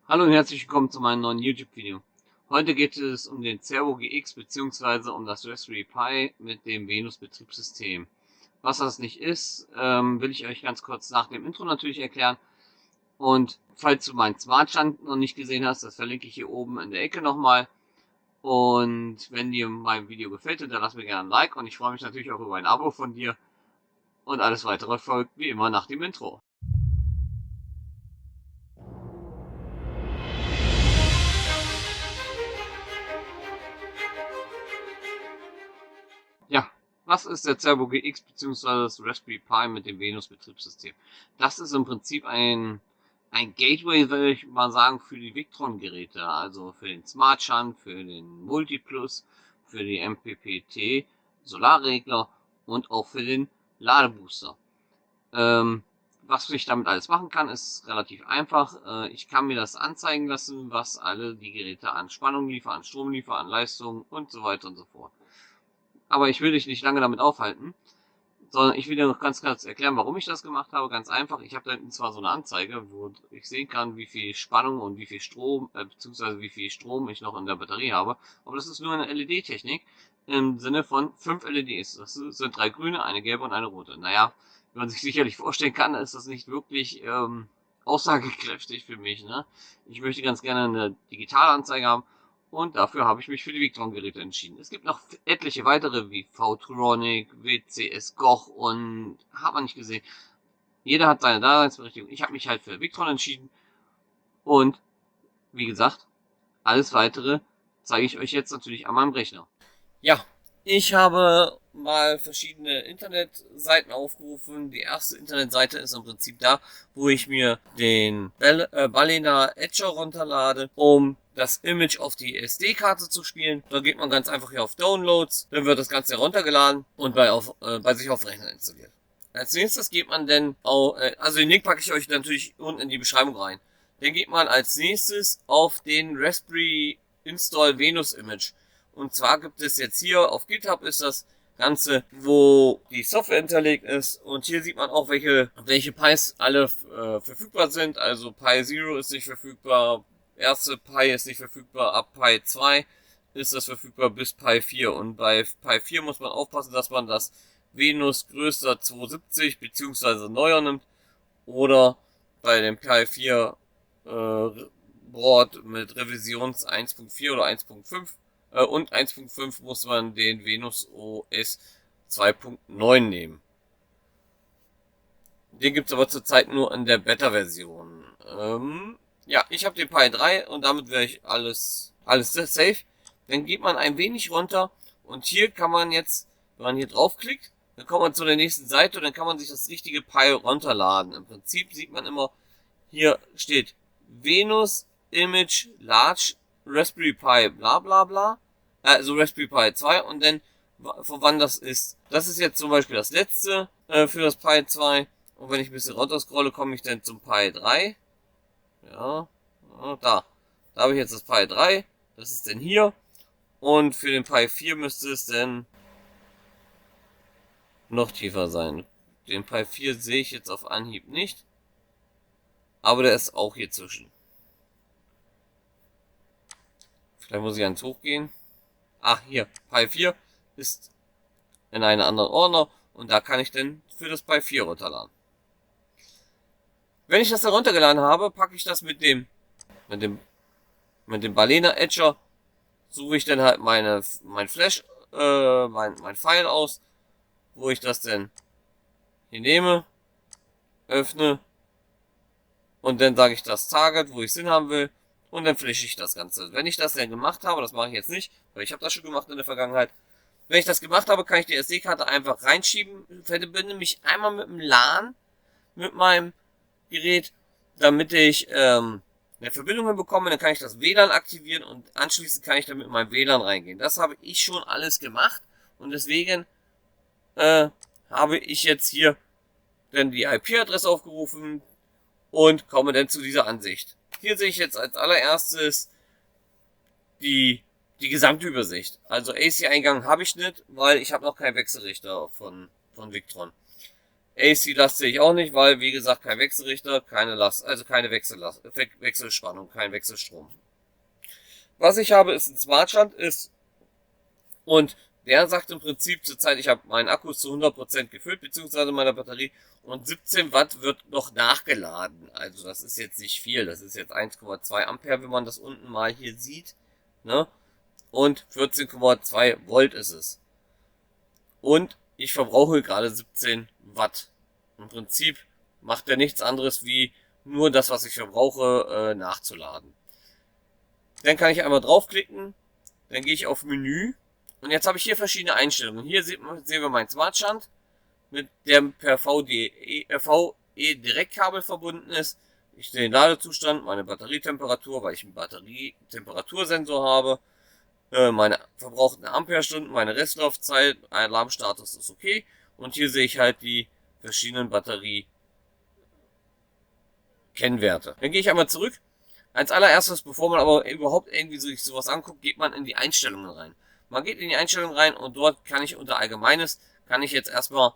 Hallo und herzlich willkommen zu meinem neuen YouTube-Video. Heute geht es um den Cervo GX bzw. um das Raspberry Pi mit dem Venus-Betriebssystem. Was das nicht ist, will ich euch ganz kurz nach dem Intro natürlich erklären. Und falls du meinen Smart-Stand noch nicht gesehen hast, das verlinke ich hier oben in der Ecke nochmal. Und wenn dir mein Video gefällt, dann lass mir gerne ein Like und ich freue mich natürlich auch über ein Abo von dir. Und alles weitere folgt wie immer nach dem Intro. Ja, was ist der Cervo GX bzw. das Raspberry Pi mit dem Venus-Betriebssystem? Das ist im Prinzip ein Gateway, würde ich mal sagen, für die Victron-Geräte, also für den Smart Shunt, für den Multiplus, für die MPPT Solarregler und auch für den Ladebooster. Ähm, Was ich damit alles machen kann, ist relativ einfach. Ich kann mir das anzeigen lassen, was alle die Geräte an Spannung liefern, an Strom liefern, an Leistung und so weiter und so fort. Aber ich will dich nicht lange damit aufhalten, sondern ich will dir noch ganz kurz erklären, warum ich das gemacht habe. Ganz einfach, ich habe da hinten zwar so eine Anzeige, wo ich sehen kann, wie viel Spannung und wie viel Strom, beziehungsweise wie viel Strom ich noch in der Batterie habe, aber das ist nur eine LED-Technik im Sinne von 5 LEDs. Das sind 3 grüne, eine gelbe und eine rote. Naja, wie man sich sicherlich vorstellen kann, ist das nicht wirklich aussagekräftig für mich. Ne? Ich möchte ganz gerne eine Digitalanzeige haben und dafür habe ich mich für die Victron-Geräte entschieden. Es gibt noch etliche weitere wie V-Tronic, WCS Goch und hat man nicht gesehen. Jeder hat seine Daseinsberechtigung. Ich habe mich halt für Victron entschieden und wie gesagt, alles weitere zeige ich euch jetzt natürlich an meinem Rechner. Ja, ich habe mal verschiedene Internetseiten aufgerufen. Die erste Internetseite ist im Prinzip da, wo ich mir den Balena Etcher runterlade, um das Image auf die SD-Karte zu spielen. Da geht man ganz einfach hier auf Downloads, dann wird das Ganze heruntergeladen und bei sich auf Rechner installiert. Als nächstes geht man dann also den Link packe ich euch natürlich unten in die Beschreibung rein. Dann geht man als nächstes auf den Raspberry Install Venus Image. Und zwar gibt es jetzt hier auf GitHub ist das Ganze, wo die Software hinterlegt ist. Und hier sieht man auch, welche Pis alle verfügbar sind. Also Pi 0 ist nicht verfügbar, erste Pi ist nicht verfügbar, ab Pi 2 ist das verfügbar bis Pi 4. Und bei Pi 4 muss man aufpassen, dass man das Venus größer 270 bzw. neuer nimmt. Oder bei dem Pi 4 Board mit Revisions 1.4 oder 1.5 und 1.5 muss man den Venus OS 2.9 nehmen. Den gibt es aber zurzeit nur in der Beta-Version. Ja, ich habe den Pi 3 und damit wäre ich alles safe. Dann geht man ein wenig runter und hier kann man jetzt, wenn man hier draufklickt, dann kommt man zu der nächsten Seite und dann kann man sich das richtige Pi runterladen. Im Prinzip sieht man immer, hier steht Venus Image Large Raspberry Pi bla bla bla. Also Raspberry Pi 2 und dann von wann das ist. Das ist jetzt zum Beispiel das letzte für das Pi 2. Und wenn ich ein bisschen runter scrolle, komme ich dann zum Pi 3. Ja, da. Da habe ich jetzt das Pi 3. Das ist denn hier. Und für den Pi 4 müsste es dann noch tiefer sein. Den Pi 4 sehe ich jetzt auf Anhieb nicht. Aber der ist auch hier zwischen. Vielleicht muss ich eins hochgehen. Ach, hier. Pi 4 ist in einem anderen Ordner. Und da kann ich dann für das Pi 4 runterladen. Wenn ich das da runtergeladen habe, packe ich das mit dem Balena Etcher, suche ich dann halt mein Flash, mein File aus, wo ich das dann hier nehme, öffne und dann sage ich das Target, wo ich es hinhaben will und dann flashe ich das Ganze. Wenn ich das dann gemacht habe, das mache ich jetzt nicht, weil ich habe das schon gemacht in der Vergangenheit. Wenn ich das gemacht habe, kann ich die SD-Karte einfach reinschieben, verbinde mich einmal mit dem LAN, mit meinem Gerät, damit ich eine Verbindung bekomme, dann kann ich das WLAN aktivieren und anschließend kann ich dann mit meinem WLAN reingehen. Das habe ich schon alles gemacht und deswegen habe ich jetzt hier dann die IP-Adresse aufgerufen und komme dann zu dieser Ansicht. Hier sehe ich jetzt als allererstes die gesamte Übersicht. Also AC-Eingang habe ich nicht, weil ich habe noch keinen Wechselrichter von Victron. AC-Last sehe ich auch nicht, weil, wie gesagt, kein Wechselrichter, keine Last, also keine Wechselspannung, kein Wechselstrom. Was ich habe, ist ein Smartstand, und der sagt im Prinzip zurzeit, ich habe meinen Akku zu 100% gefüllt, beziehungsweise meine Batterie, und 17 Watt wird noch nachgeladen. Also das ist jetzt nicht viel, das ist jetzt 1,2 Ampere, wenn man das unten mal hier sieht, ne? Und 14,2 Volt ist es. Und ich verbrauche gerade 17 Watt. Im Prinzip macht er nichts anderes wie nur das, was ich verbrauche, nachzuladen. Dann kann ich einmal draufklicken, dann gehe ich auf Menü und jetzt habe ich hier verschiedene Einstellungen. Hier sehen wir meinen Smartstand, mit dem per VE Direktkabel verbunden ist. Ich sehe den Ladezustand, meine Batterietemperatur, weil ich einen Batterietemperatursensor habe, meine verbrauchten Amperestunden, meine Restlaufzeit, Alarmstatus ist okay. Und hier sehe ich halt die verschiedenen Batterie-Kennwerte. Dann gehe ich einmal zurück. Als allererstes, bevor man aber überhaupt irgendwie sich sowas anguckt, geht man in die Einstellungen rein. Man geht in die Einstellungen rein und dort kann ich unter Allgemeines, kann ich jetzt erstmal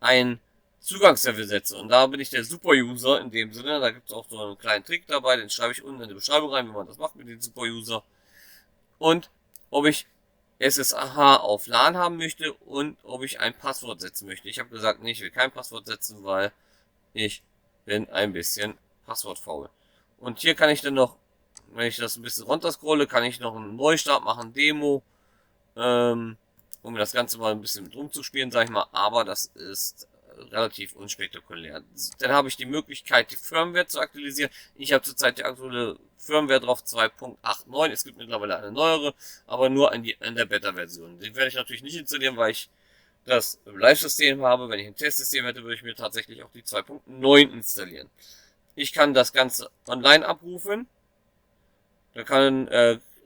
ein Zugangslevel setzen. Und da bin ich der Super-User in dem Sinne. Da gibt es auch so einen kleinen Trick dabei, den schreibe ich unten in die Beschreibung rein, wie man das macht mit dem Super-User. Und ob ich SSH auf LAN haben möchte und ob ich ein Passwort setzen möchte. Ich habe gesagt, nee, ich will kein Passwort setzen, weil ich bin ein bisschen passwortfaul. Und hier kann ich dann noch, wenn ich das ein bisschen runterscrolle, kann ich noch einen Neustart machen, Demo, um das Ganze mal ein bisschen mit rumzuspielen, sag ich mal, aber das ist relativ unspektakulär. Dann habe ich die Möglichkeit, die Firmware zu aktualisieren. Ich habe zurzeit die aktuelle Firmware drauf 2.89. Es gibt mittlerweile eine neuere, aber nur in der Beta-Version. Den werde ich natürlich nicht installieren, weil ich das Live-System habe. Wenn ich ein Testsystem hätte, würde ich mir tatsächlich auch die 2.9 installieren. Ich kann das Ganze online abrufen. Da kann,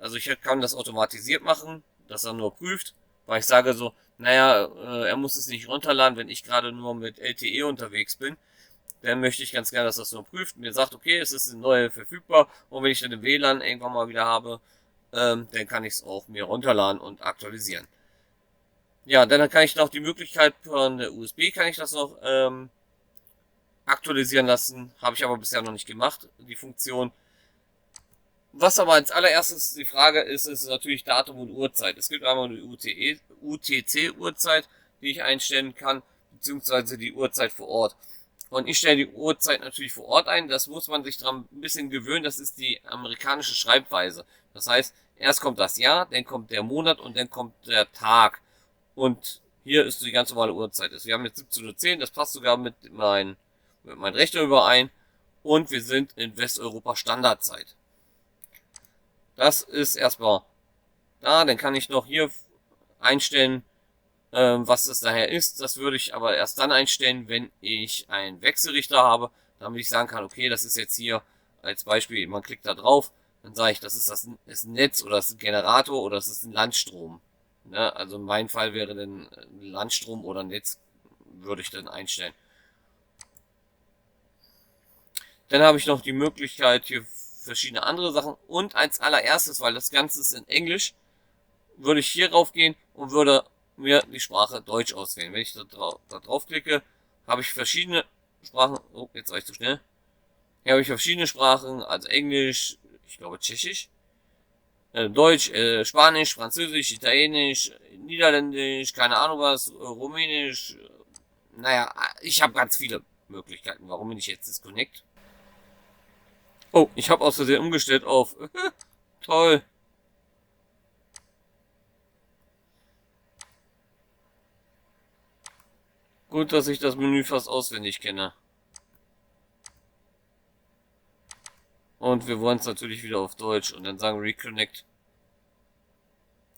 also ich kann das automatisiert machen, dass er nur prüft, weil ich sage so, naja, er muss es nicht runterladen, wenn ich gerade nur mit LTE unterwegs bin. Dann möchte ich ganz gerne, dass das nur prüft, mir sagt, okay, es ist eine neue verfügbar, und wenn ich dann im WLAN irgendwann mal wieder habe, dann kann ich es auch mir runterladen und aktualisieren. Ja, dann kann ich noch die Möglichkeit, von der USB kann ich das noch aktualisieren lassen, habe ich aber bisher noch nicht gemacht, die Funktion. Was aber als allererstes die Frage ist, ist natürlich Datum und Uhrzeit. Es gibt einmal eine UTC-Uhrzeit, die ich einstellen kann, beziehungsweise die Uhrzeit vor Ort. Und ich stelle die Uhrzeit natürlich vor Ort ein. Das muss man sich dran ein bisschen gewöhnen. Das ist die amerikanische Schreibweise. Das heißt, erst kommt das Jahr, dann kommt der Monat und dann kommt der Tag. Und hier ist die ganz normale Uhrzeit. Wir haben jetzt 17:10 Uhr, das passt sogar mit meinem Rechner überein. Und wir sind in Westeuropa Standardzeit. Das ist erstmal da. Dann kann ich noch hier einstellen, was das daher ist. Das würde ich aber erst dann einstellen, wenn ich einen Wechselrichter habe, damit ich sagen kann, okay, das ist jetzt hier als Beispiel, man klickt da drauf, dann sage ich, das ist das Netz oder das ist ein Generator oder das ist ein Landstrom. Ne? Also in meinem Fall wäre dann Landstrom oder Netz, würde ich dann einstellen. Dann habe ich noch die Möglichkeit, hier verschiedene andere Sachen, und als allererstes, weil das Ganze ist in Englisch, würde ich hier rauf gehen und würde mir die Sprache Deutsch auswählen. Wenn ich da drauf klicke, habe ich verschiedene Sprachen. Oh, jetzt war ich zu schnell. Hier habe ich verschiedene Sprachen, also Englisch, ich glaube Tschechisch, Deutsch, Spanisch, Französisch, Italienisch, Niederländisch, keine Ahnung was, Rumänisch. Naja, ich habe ganz viele Möglichkeiten. Warum bin ich jetzt Disconnect? Oh, ich habe aus Versehen umgestellt auf toll. Gut, dass ich das Menü fast auswendig kenne. Und wir wollen es natürlich wieder auf Deutsch und dann sagen Reconnect.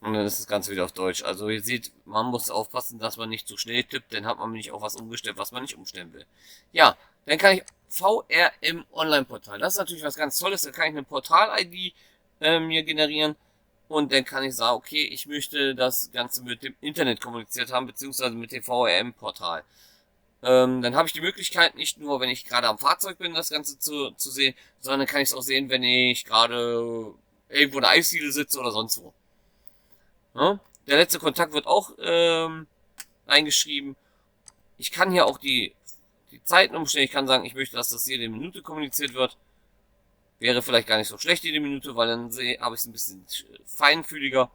Und dann ist das Ganze wieder auf Deutsch. Also ihr seht, man muss aufpassen, dass man nicht zu schnell tippt, dann hat man nicht auch was umgestellt, was man nicht umstellen will. Ja, dann kann ich VRM Online-Portal. Das ist natürlich was ganz Tolles. Da kann ich eine Portal-ID mir generieren. Und dann kann ich sagen, okay, ich möchte das Ganze mit dem Internet kommuniziert haben, beziehungsweise mit dem VRM-Portal. Dann habe ich die Möglichkeit, nicht nur, wenn ich gerade am Fahrzeug bin, das Ganze zu sehen, sondern kann ich es auch sehen, wenn ich gerade irgendwo in der Eisdiele sitze oder sonst wo. Ja? Der letzte Kontakt wird auch eingeschrieben. Ich kann hier auch die Zeiten umstellen. Ich kann sagen, ich möchte, dass das jede Minute kommuniziert wird. Wäre vielleicht gar nicht so schlecht jede Minute, weil dann habe ich es ein bisschen feinfühliger.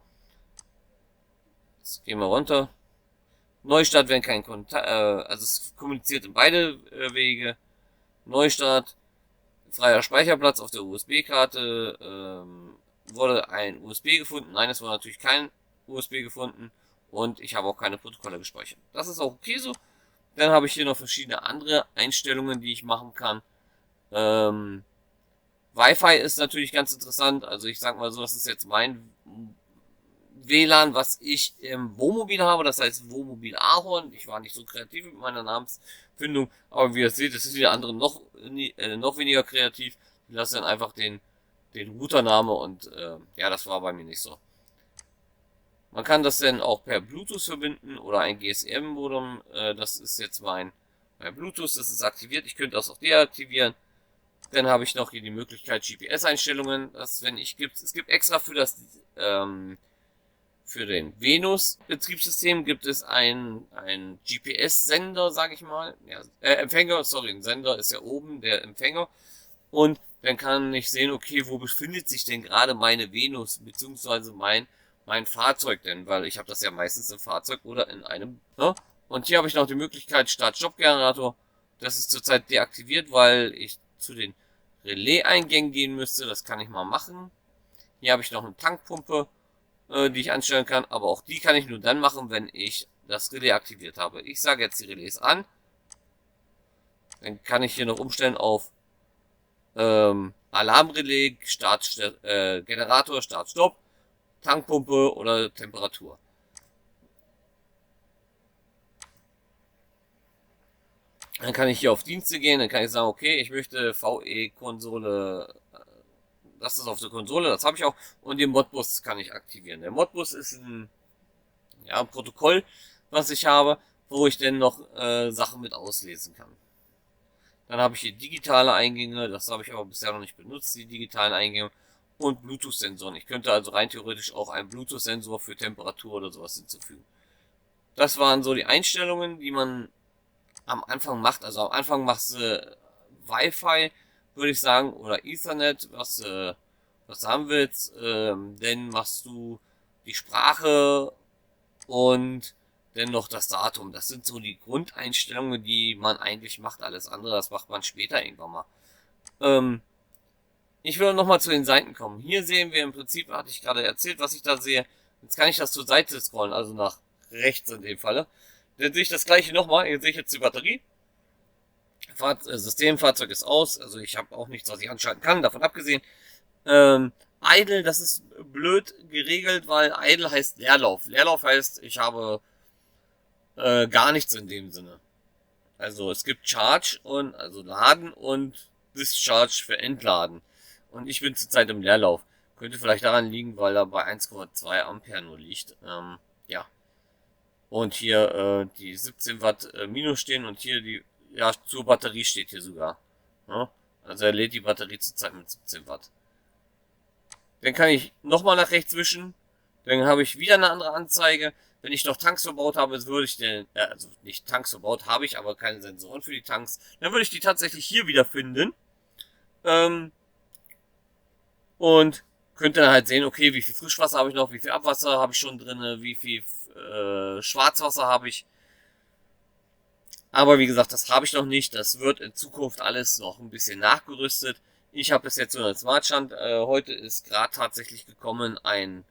Jetzt gehen wir runter. Neustart, wenn kein Kontakt, also es kommuniziert in beide Wege. Neustart, freier Speicherplatz auf der USB-Karte, wurde ein USB gefunden. Nein, es wurde natürlich kein USB gefunden und ich habe auch keine Protokolle gespeichert. Das ist auch okay so. Dann habe ich hier noch verschiedene andere Einstellungen, die ich machen kann. Wi-Fi ist natürlich ganz interessant. Also ich sag mal so, das ist jetzt mein WLAN, was ich im Wohnmobil habe. Das heißt Wohnmobil Ahorn. Ich war nicht so kreativ mit meiner Namensfindung, aber wie ihr seht, das ist die andere noch weniger kreativ. Ich lasse dann einfach den Routername und ja, das war bei mir nicht so. Man kann das dann auch per Bluetooth verbinden oder ein GSM-Modem. Das ist jetzt mein Bluetooth, das ist aktiviert. Ich könnte das auch deaktivieren. Dann habe ich noch hier die Möglichkeit GPS-Einstellungen. Es gibt extra für für den Venus-Betriebssystem gibt es ein GPS-Sender, sage ich mal. Ja, Empfänger, sorry, ein Sender ist ja oben, der Empfänger. Und dann kann ich sehen, okay, wo befindet sich denn gerade meine Venus, beziehungsweise mein Fahrzeug denn, weil ich habe das ja meistens im Fahrzeug oder in einem, ne? Und hier habe ich noch die Möglichkeit Start-Stopp-Generator. Das ist zurzeit deaktiviert, weil ich zu den Relais-Eingängen gehen müsste. Das kann ich mal machen. Hier habe ich noch eine Tankpumpe, die ich anstellen kann, aber auch die kann ich nur dann machen, wenn ich das Relais aktiviert habe. Ich sage jetzt die Relais an. Dann kann ich hier noch umstellen auf Alarmrelais, Generator, Start-Stopp, Tankpumpe oder Temperatur. Dann kann ich hier auf Dienste gehen, dann kann ich sagen, okay, ich möchte VE-Konsole, das ist auf der Konsole, das habe ich auch, und den Modbus kann ich aktivieren. Der Modbus ist ein Protokoll, was ich habe, wo ich dann noch Sachen mit auslesen kann. Dann habe ich hier digitale Eingänge, das habe ich aber bisher noch nicht benutzt, die digitalen Eingänge, und Bluetooth-Sensoren. Ich könnte also rein theoretisch auch einen Bluetooth-Sensor für Temperatur oder sowas hinzufügen. Das waren so die Einstellungen, die man am Anfang macht. Also am Anfang machst du Wi-Fi, würde ich sagen, oder Ethernet, was du haben willst. Dann machst du die Sprache und dann noch das Datum. Das sind so die Grundeinstellungen, die man eigentlich macht. Alles andere, das macht man später irgendwann mal. Ich will nochmal zu den Seiten kommen. Hier sehen wir im Prinzip, hatte ich gerade erzählt, was ich da sehe. Jetzt kann ich das zur Seite scrollen, also nach rechts in dem Falle. Dann sehe ich das gleiche nochmal. Hier sehe ich jetzt die Batterie. Systemfahrzeug ist aus. Also ich habe auch nichts, was ich anschalten kann, davon abgesehen. Idle, das ist blöd geregelt, weil Idle heißt Leerlauf. Leerlauf heißt, ich habe gar nichts in dem Sinne. Also es gibt Charge und also Laden und Discharge für Entladen. Und ich bin zurzeit im Leerlauf. Könnte vielleicht daran liegen, weil er bei 1,2 Ampere nur liegt. Ja. Und hier die 17 Watt Minus stehen und hier die, ja, zur Batterie steht hier sogar. Ja? Also er lädt die Batterie zurzeit mit 17 Watt. Dann kann ich nochmal nach rechts wischen. Dann habe ich wieder eine andere Anzeige. Wenn ich noch Tanks verbaut habe, würde ich den, also nicht Tanks verbaut habe ich, aber keine Sensoren für die Tanks, dann würde ich die tatsächlich hier wieder finden. Und könnte dann halt sehen, okay, wie viel Frischwasser habe ich noch, wie viel Abwasser habe ich schon drin, wie viel Schwarzwasser habe ich. Aber wie gesagt, das habe ich noch nicht. Das wird in Zukunft alles noch ein bisschen nachgerüstet. Ich habe es jetzt so als Smartstand. Heute ist gerade tatsächlich gekommen ein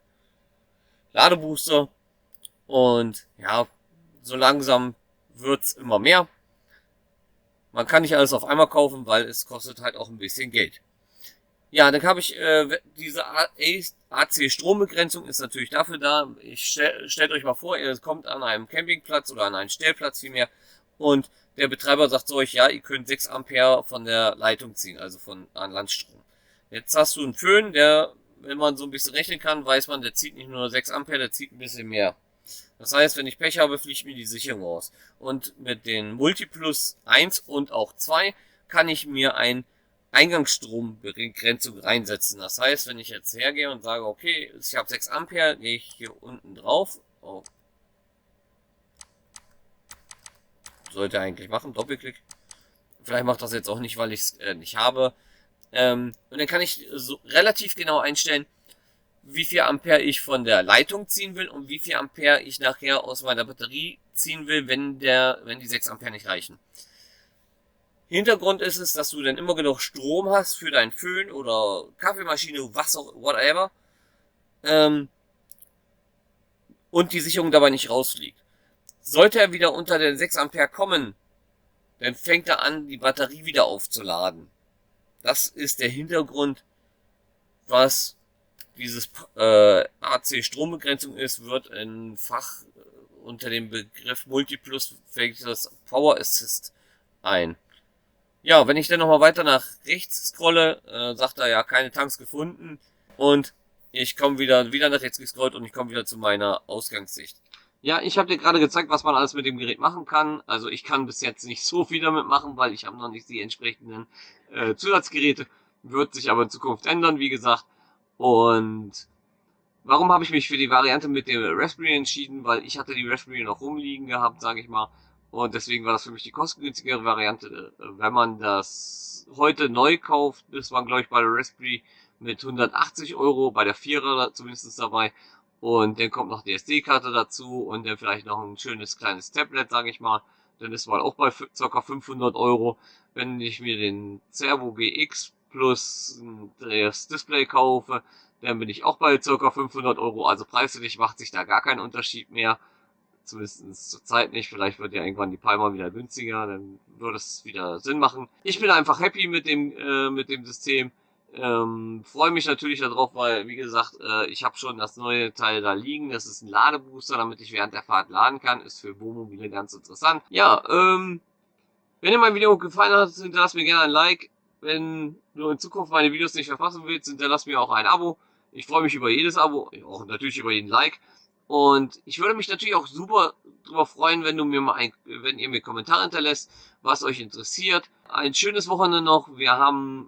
Ladebooster. Und ja, so langsam wird's immer mehr. Man kann nicht alles auf einmal kaufen, weil es kostet halt auch ein bisschen Geld. Ja, dann habe ich diese AC-Strombegrenzung ist natürlich dafür da. Stellt euch mal vor, ihr kommt an einem Campingplatz oder an einen Stellplatz vielmehr und der Betreiber sagt zu euch, ja, ihr könnt 6 Ampere von der Leitung ziehen, also an Landstrom. Jetzt hast du einen Föhn, der, wenn man so ein bisschen rechnen kann, weiß man, der zieht nicht nur 6 Ampere, der zieht ein bisschen mehr. Das heißt, wenn ich Pech habe, fliegt mir die Sicherung raus. Und mit den Multiplus 1 und auch 2 kann ich mir ein Eingangsstrombegrenzung reinsetzen. Das heißt, wenn ich jetzt hergehe und sage, okay, ich habe 6 Ampere, gehe ich hier unten drauf. Oh. sollte eigentlich machen, Doppelklick. Vielleicht macht das jetzt auch nicht, weil ich es nicht habe. Und dann kann ich so relativ genau einstellen, wie viel Ampere ich von der Leitung ziehen will und wie viel Ampere ich nachher aus meiner Batterie ziehen will, wenn die 6 Ampere nicht reichen. Hintergrund ist es, dass du dann immer genug Strom hast für deinen Föhn oder Kaffeemaschine, was auch, whatever. Und die Sicherung dabei nicht rausfliegt. Sollte er wieder unter den 6 Ampere kommen, dann fängt er an, die Batterie wieder aufzuladen. Das ist der Hintergrund, was dieses AC Strombegrenzung ist, wird ein Fach unter dem Begriff Multiplus fängt das Power Assist ein. Ja, wenn ich dann nochmal weiter nach rechts scrolle, sagt er ja keine Tanks gefunden und ich komme wieder nach rechts gescrollt und ich komme wieder zu meiner Ausgangssicht. Ja, ich habe dir gerade gezeigt, was man alles mit dem Gerät machen kann. Also ich kann bis jetzt nicht so viel damit machen, weil ich habe noch nicht die entsprechenden Zusatzgeräte. Wird sich aber in Zukunft ändern, wie gesagt. Und warum habe ich mich für die Variante mit dem Raspberry entschieden? Weil ich hatte die Raspberry noch rumliegen gehabt, sage ich mal. Und deswegen war das für mich die kostengünstigere Variante. Wenn man das heute neu kauft, ist man, glaube ich, bei der Raspberry mit 180 Euro, bei der 4er zumindest dabei. Und dann kommt noch die SD-Karte dazu und dann vielleicht noch ein schönes kleines Tablet, sage ich mal. Dann ist man auch bei ca. 500 Euro. Wenn ich mir den Cervo GX plus das Display kaufe, dann bin ich auch bei ca. 500 Euro. Also preislich macht sich da gar kein Unterschied mehr. Zumindest zur Zeit nicht. Vielleicht wird ja irgendwann die Palma wieder günstiger. Dann würde es wieder Sinn machen. Ich bin einfach happy mit dem System. Freue mich natürlich darauf, weil, wie gesagt, ich habe schon das neue Teil da liegen. Das ist ein Ladebooster, damit ich während der Fahrt laden kann. Ist für Wohnmobile ganz interessant. Ja, wenn dir mein Video gefallen hat, hinterlass mir gerne ein Like. Wenn du in Zukunft meine Videos nicht verpassen willst, hinterlass mir auch ein Abo. Ich freue mich über jedes Abo, auch natürlich über jeden Like. Und ich würde mich natürlich auch super darüber freuen, wenn ihr mir Kommentare hinterlässt, was euch interessiert. Ein schönes Wochenende noch. Wir haben